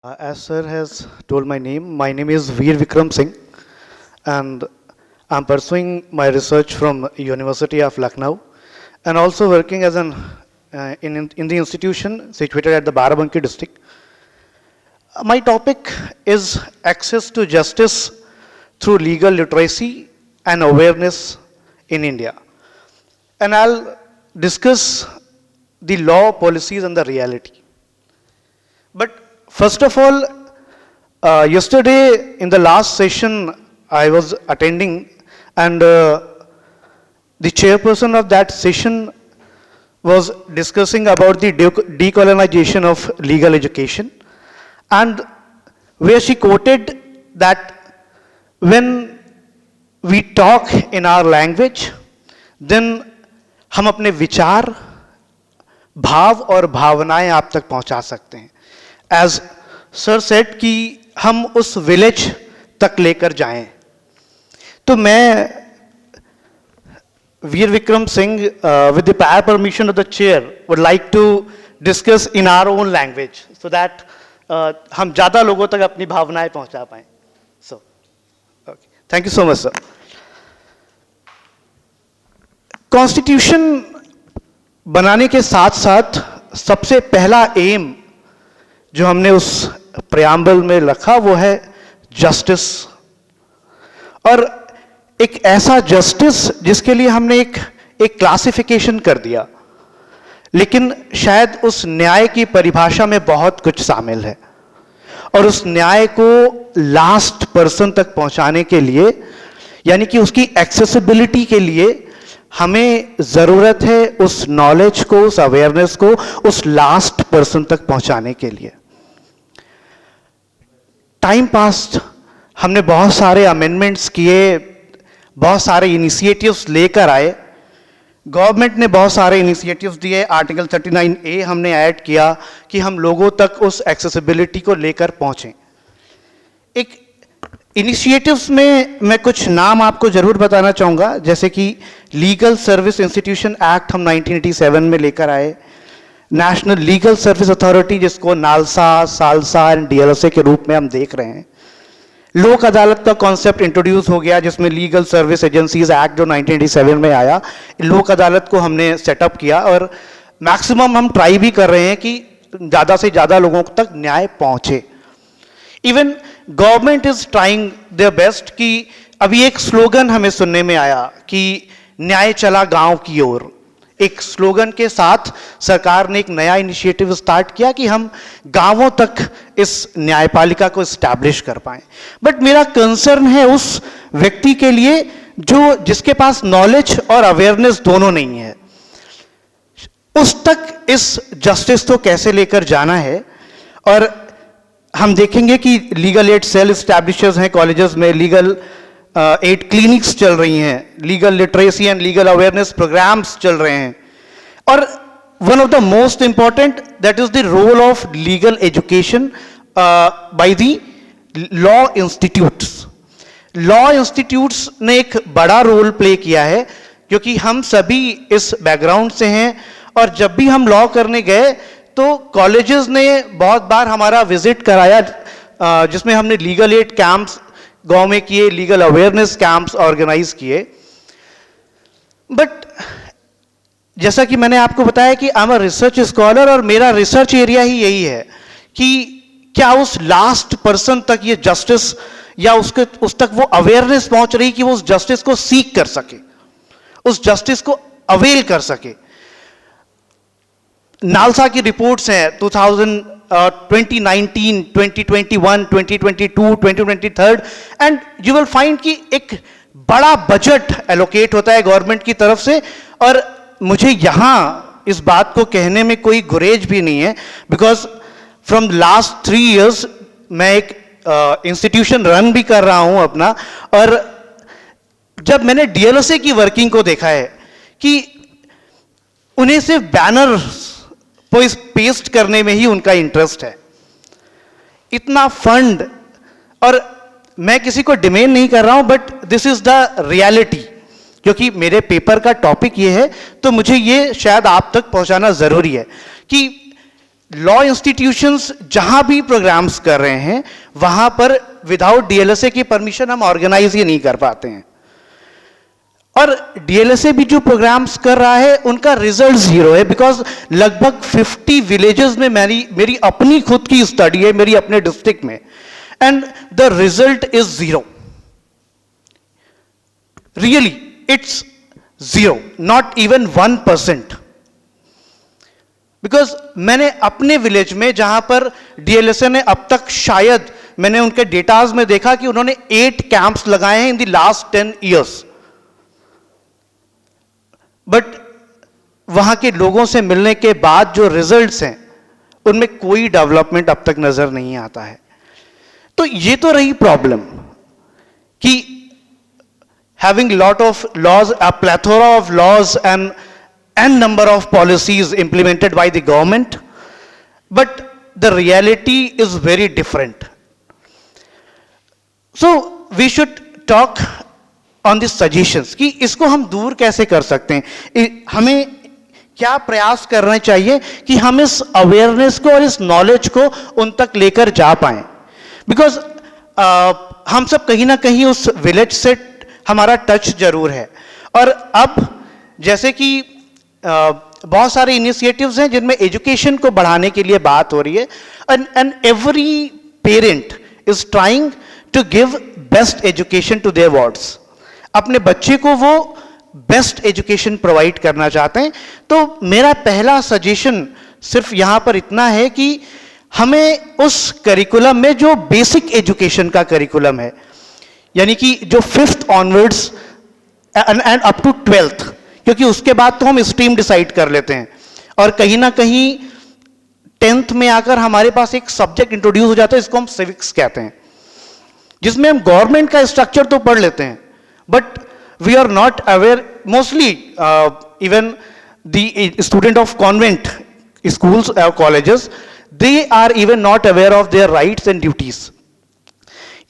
As sir has told my name is Veer Vikram Singh, and I'm pursuing my research from University of Lucknow, and also working as in the institution situated at the Barabanki district. My topic is access to justice through legal literacy and awareness in India, and I'll discuss the law, policies, and the reality. But first of all, yesterday in the last session I was attending, and the chairperson of that session was discussing about the decolonization of legal education, and where she quoted that when we talk in our language, then हम अपने विचार, भाव और भावनाएं आप तक पहुंचा सकते हैं. एज सर सेड कि हम उस विलेज तक लेकर जाएं. तो मैं Veer Vikram Singh with the prior permission of the chair would like to discuss in our own language so that हम ज़्यादा लोगों तक अपनी भावनाएं पहुंचा पाएं. So okay, thank you so much sir. Constitution बनाने के साथ साथ सबसे पहला एम जो हमने उस प्रियम्बल में रखा वो है जस्टिस, और एक ऐसा जस्टिस जिसके लिए हमने एक क्लासिफिकेशन कर दिया, लेकिन शायद उस न्याय की परिभाषा में बहुत कुछ शामिल है, और उस न्याय को लास्ट पर्सन तक पहुंचाने के लिए, यानी कि उसकी एक्सेसिबिलिटी के लिए हमें जरूरत है उस नॉलेज को, उस अवेयरनेस को उस लास्ट पर्सन तक पहुंचाने के लिए. टाइम पास हमने बहुत सारे अमेंडमेंट्स किए, बहुत सारे इनिशिएटिव्स लेकर आए. गवर्नमेंट ने बहुत सारे इनिशिएटिव्स दिए. आर्टिकल 39A हमने ऐड किया कि हम लोगों तक उस एक्सेसिबिलिटी को लेकर पहुंचें. एक इनिशिएटिव्स में मैं कुछ नाम आपको जरूर बताना चाहूँगा, जैसे कि लीगल सर्विस इंस्टीट्यूशन एक्ट हम 1987 में लेकर आए. नेशनल लीगल सर्विस अथॉरिटी, जिसको नालसा, सालसा एंड DLSA के रूप में हम देख रहे हैं. लोक अदालत का कॉन्सेप्ट इंट्रोड्यूस हो गया, जिसमें लीगल सर्विस एजेंसीज एक्ट जो 1987 में आया, लोक अदालत को हमने सेटअप किया, और मैक्सिमम हम ट्राई भी कर रहे हैं कि ज़्यादा से ज़्यादा लोगों तक न्याय पहुँचे. Even government is trying their best कि अभी एक स्लोगन हमें सुनने में आया कि न्याय चला गांव की ओर. एक स्लोगन के साथ सरकार ने एक नया इनिशिएटिव स्टार्ट किया कि हम गांवों तक इस न्यायपालिका को एस्टैब्लिश कर पाएं. बट मेरा कंसर्न है उस व्यक्ति के लिए जिसके पास नॉलेज और अवेयरनेस दोनों नहीं है. उस तक इस जस्टिस को कैसे लेकर जाना है. और हम देखेंगे कि लीगल एड सेल एस्टैब्लिशर्स हैं कॉलेजेस में, लीगल एड क्लिनिक्स चल रही हैं, legal literacy and legal awareness programmes चल रहे हैं. और one of the most important, that is the role of legal education by the law institutes. Law institutes ने एक बड़ा रोल प्ले किया है, क्योंकि हम सभी इस बैकग्राउंड से हैं, और जब भी हम लॉ करने गए तो कॉलेजेस ने बहुत बार हमारा विजिट कराया, जिसमें हमने लीगल एड कैंप्स गांव में किए, लीगल अवेयरनेस कैंप्स ऑर्गेनाइज किए. बट जैसा कि मैंने आपको बताया कि I am a research scholar, और मेरा रिसर्च एरिया ही यही है कि क्या उस लास्ट पर्सन तक ये जस्टिस या उस तक वो अवेयरनेस पहुंच रही कि वो उस जस्टिस को सीक कर सके, उस जस्टिस को अवेल कर सके. नालसा की रिपोर्ट्स हैं 2019, 2021, 2022, 2023, एंड यू विल फाइंड कि एक बड़ा बजट एलोकेट होता है गवर्नमेंट की तरफ से. और मुझे यहां इस बात को कहने में कोई गुरेज भी नहीं है, बिकॉज फ्रॉम लास्ट 3 years मैं एक इंस्टीट्यूशन रन भी कर रहा हूं अपना, और जब मैंने DLSA की वर्किंग को देखा है कि उन्हें सिर्फ बैनर पेस्ट करने में ही उनका इंटरेस्ट है. इतना फंड, और मैं किसी को डिमेंड नहीं कर रहा हूं, but this is the reality. क्योंकि मेरे पेपर का टॉपिक ये है, तो मुझे ये शायद आप तक पहुंचाना जरूरी है कि लॉ इंस्टीट्यूशंस जहां भी प्रोग्राम्स कर रहे हैं वहां पर विदाउट डीएलएसए की परमिशन हम ऑर्गेनाइज ही नहीं कर पाते हैं। और डीएलएसए भी जो प्रोग्राम्स कर रहा है उनका रिजल्ट जीरो है, बिकॉज लगभग 50 विलेजेस में मेरी अपनी खुद की स्टडी है, मेरी अपने डिस्ट्रिक्ट में, and the result is zero. Really it's zero, not even 1%। Because मैंने अपने विलेज में जहां पर डीएलएसए ने अब तक, शायद मैंने उनके डेटाज में देखा कि उन्होंने 8 कैंप्स लगाए हैं in the last 10 years, but वहां के लोगों से मिलने के बाद जो रिजल्ट्स हैं उनमें कोई डेवलपमेंट अब तक नजर नहीं आता है। तो ये तो रही प्रॉब्लम कि having lot of laws, a plethora of laws and number of policies implemented by the government, but the reality is very different. So we should talk on the suggestions कि इसको हम दूर कैसे कर सकते हैं, हमें क्या प्रयास करना चाहिए कि हम इस अवेयरनेस को और इस नॉलेज को उन तक लेकर जा पाएं। बिकॉज हम सब कहीं ना कहीं उस विलेज से हमारा टच जरूर है, और अब जैसे कि बहुत सारे इनिशिएटिव्स हैं जिनमें एजुकेशन को बढ़ाने के लिए बात हो रही है, and every parent is trying to give best education to their wards. अपने बच्चे को वो बेस्ट एजुकेशन प्रोवाइड करना चाहते हैं। तो मेरा पहला सजेशन सिर्फ यहां पर इतना है कि हमें उस करिकुलम में जो बेसिक एजुकेशन का करिकुलम है, यानी कि जो 5th onwards and up to 12th, क्योंकि उसके बाद तो हम स्ट्रीम डिसाइड कर लेते हैं, और कहीं ना कहीं 10th में आकर हमारे पास एक सब्जेक्ट इंट्रोड्यूस हो जाता है, इसको हम सिविक्स कहते हैं, जिसमें हम गवर्नमेंट का स्ट्रक्चर तो पढ़ लेते हैं, but we are not aware, mostly even the student of convent schools और colleges, they are even not aware of their rights and duties.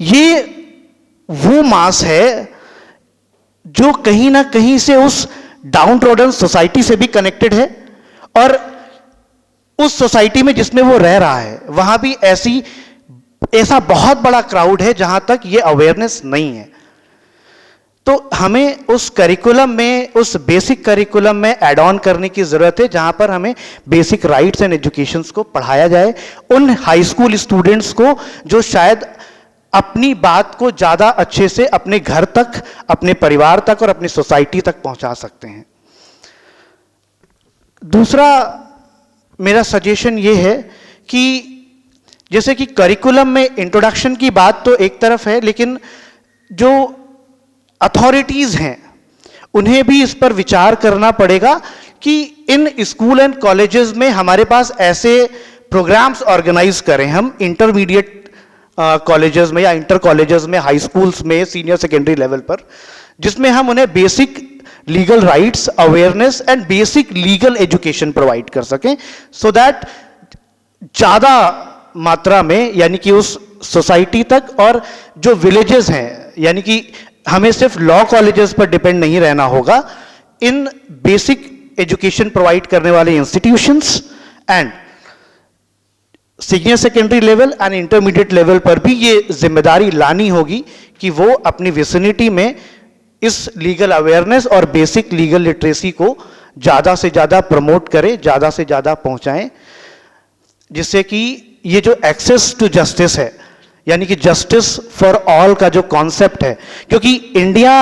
ये वो मास है जो कहीं ना कहीं से उस डाउन ट्रोडन सोसाइटी से भी कनेक्टेड है, और उस सोसाइटी में जिसमें वो रह रहा है वहां भी ऐसा बहुत बड़ा क्राउड है जहां तक ये अवेयरनेस नहीं है। तो हमें उस करिकुलम में, उस बेसिक करिकुलम में ऐड ऑन करने की जरूरत है, जहां पर हमें बेसिक राइट्स एंड एजुकेशंस को पढ़ाया जाए उन हाई स्कूल स्टूडेंट्स को जो शायद अपनी बात को ज्यादा अच्छे से अपने घर तक, अपने परिवार तक और अपनी सोसाइटी तक पहुंचा सकते हैं। दूसरा मेरा सजेशन यह है कि जैसे कि करिकुलम में इंट्रोडक्शन की बात तो एक तरफ है, लेकिन जो अथॉरिटीज हैं उन्हें भी इस पर विचार करना पड़ेगा कि इन स्कूल एंड कॉलेजेस में हमारे पास ऐसे प्रोग्राम्स ऑर्गेनाइज करें हम इंटरमीडिएट कॉलेजेस में या इंटर कॉलेजेस में, हाई स्कूल्स में, सीनियर सेकेंडरी लेवल पर, जिसमें हम उन्हें basic legal rights, awareness and basic legal education provide कर सकें, सो दैट ज्यादा मात्रा में, यानी कि उस सोसाइटी तक और जो विलेजेस हैं, यानी कि हमें सिर्फ लॉ कॉलेजेस पर डिपेंड नहीं रहना होगा, इन बेसिक एजुकेशन प्रोवाइड करने वाले institutions and senior secondary level and intermediate level पर भी ये जिम्मेदारी लानी होगी कि वो अपनी विसिनिटी में इस लीगल अवेयरनेस और बेसिक लीगल लिटरेसी को ज़्यादा से ज़्यादा प्रमोट करें, ज़्यादा से ज़्यादा पहुंचाएं, जिससे कि ये जो एक्सेस टू जस्टिस है, यानी कि जस्टिस फॉर ऑल का जो कॉन्सेप्ट है, क्योंकि इंडिया,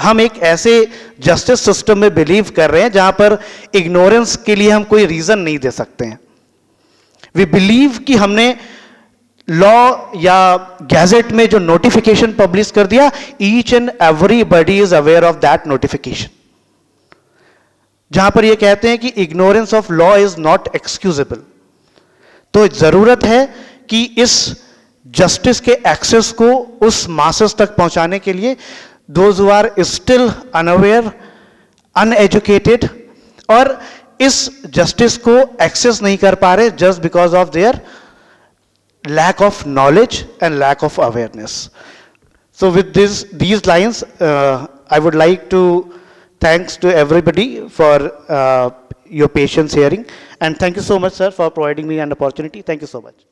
हम एक ऐसे जस्टिस सिस्टम में बिलीव कर रहे हैं जहां पर इग्नोरेंस के लिए हम कोई रीजन नहीं दे सकते हैं। वी बिलीव कि हमने लॉ या गैजेट में जो नोटिफिकेशन पब्लिश कर दिया, each and everybody is aware of that notification, जहां पर ये कहते हैं कि ignorance of law is not excusable. तो जरूरत है कि इस जस्टिस के एक्सेस को उस मासेस तक पहुंचाने के लिए those who are still unaware, uneducated और इस जस्टिस को एक्सेस नहीं कर पा रहे just because of their lack of knowledge and lack of awareness. So with these lines, I would like to thanks to everybody for your patience hearing, and thank you so much, sir, for providing me an opportunity. Thank you so much.